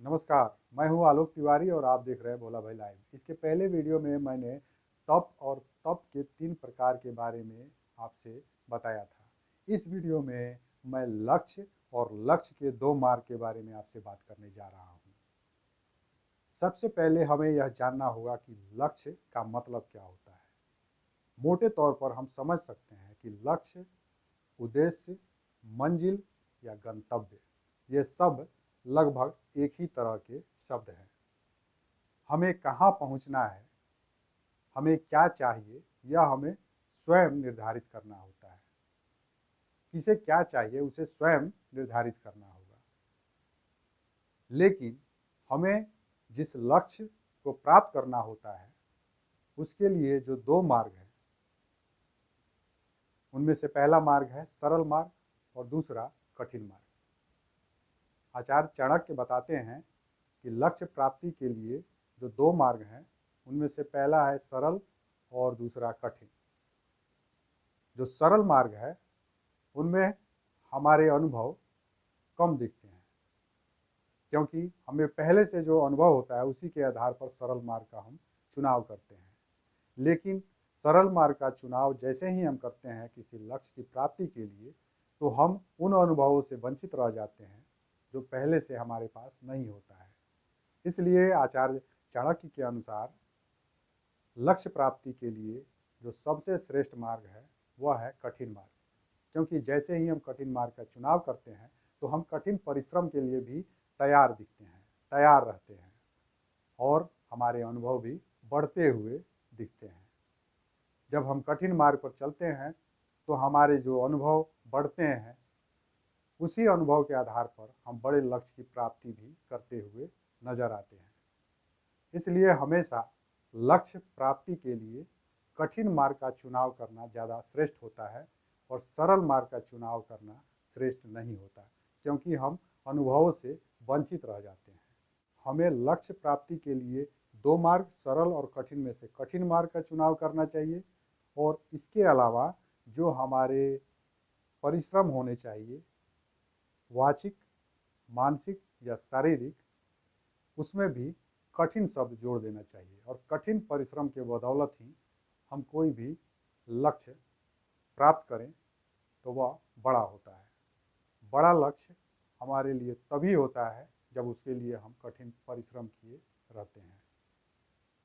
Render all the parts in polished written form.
नमस्कार, मैं हूं आलोक तिवारी और आप देख रहे हैं भोला भाई लाइव। इसके पहले वीडियो में मैंने तप और तप के 3 प्रकार के बारे में आपसे बताया था। इस वीडियो में मैं लक्ष्य और लक्ष्य के 2 मार्ग के बारे में आपसे बात करने जा रहा हूं। सबसे पहले हमें यह जानना होगा कि लक्ष्य का मतलब क्या होता है। मोटे तौर पर हम समझ सकते हैं कि लक्ष्य, उद्देश्य, मंजिल या गंतव्य, ये सब लगभग एक ही तरह के शब्द हैं। हमें कहाँ पहुँचना है, हमें क्या चाहिए, यह हमें स्वयं निर्धारित करना होता है। किसे क्या चाहिए उसे स्वयं निर्धारित करना होगा। लेकिन हमें जिस लक्ष्य को प्राप्त करना होता है उसके लिए जो 2 मार्ग हैं, उनमें से पहला मार्ग है सरल मार्ग और दूसरा कठिन मार्ग। आचार्य चाणक्य बताते हैं कि लक्ष्य प्राप्ति के लिए जो 2 मार्ग हैं उनमें से पहला है सरल और दूसरा कठिन। जो सरल मार्ग है उनमें हमारे अनुभव कम दिखते हैं, क्योंकि हमें पहले से जो अनुभव होता है उसी के आधार पर सरल मार्ग का हम चुनाव करते हैं। लेकिन सरल मार्ग का चुनाव जैसे ही हम करते हैं किसी लक्ष्य की प्राप्ति के लिए, तो हम उन अनुभवों से वंचित रह जाते हैं जो पहले से हमारे पास नहीं होता है। इसलिए आचार्य चाणक्य के अनुसार लक्ष्य प्राप्ति के लिए जो सबसे श्रेष्ठ मार्ग है वह है कठिन मार्ग, क्योंकि जैसे ही हम कठिन मार्ग का चुनाव करते हैं तो हम कठिन परिश्रम के लिए भी तैयार दिखते हैं, तैयार रहते हैं और हमारे अनुभव भी बढ़ते हुए दिखते हैं। जब हम कठिन मार्ग पर चलते हैं तो हमारे जो अनुभव बढ़ते हैं, उसी अनुभव के आधार पर हम बड़े लक्ष्य की प्राप्ति भी करते हुए नजर आते हैं। इसलिए हमेशा लक्ष्य प्राप्ति के लिए कठिन मार्ग का चुनाव करना ज़्यादा श्रेष्ठ होता है और सरल मार्ग का चुनाव करना श्रेष्ठ नहीं होता, क्योंकि हम अनुभवों से वंचित रह जाते हैं। हमें लक्ष्य प्राप्ति के लिए 2 मार्ग सरल और कठिन में से कठिन मार्ग का चुनाव करना चाहिए और इसके अलावा जो हमारे परिश्रम होने चाहिए, वाचिक, मानसिक या शारीरिक, उसमें भी कठिन शब्द जोड़ देना चाहिए और कठिन परिश्रम के बदौलत ही हम कोई भी लक्ष्य प्राप्त करें तो वह बड़ा होता है। बड़ा लक्ष्य हमारे लिए तभी होता है जब उसके लिए हम कठिन परिश्रम किए रहते हैं।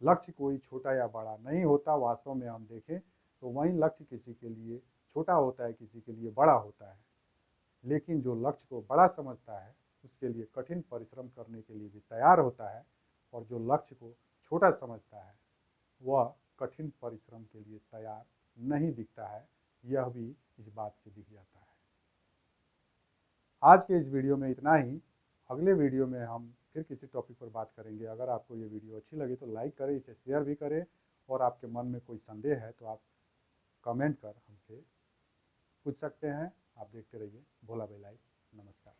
लक्ष्य कोई छोटा या बड़ा नहीं होता। वास्तव में हम देखें तो वही लक्ष्य किसी के लिए छोटा होता है, किसी के लिए बड़ा होता है। लेकिन जो लक्ष्य को बड़ा समझता है उसके लिए कठिन परिश्रम करने के लिए भी तैयार होता है, और जो लक्ष्य को छोटा समझता है वह कठिन परिश्रम के लिए तैयार नहीं दिखता है। यह भी इस बात से दिख जाता है। आज के इस वीडियो में इतना ही। अगले वीडियो में हम फिर किसी टॉपिक पर बात करेंगे। अगर आपको ये वीडियो अच्छी लगी तो लाइक करें, इसे शेयर भी करें, और आपके मन में कोई संदेह है तो आप कमेंट कर हमसे पूछ सकते हैं। आप देखते रहिए भोला भाई लाइव। नमस्कार।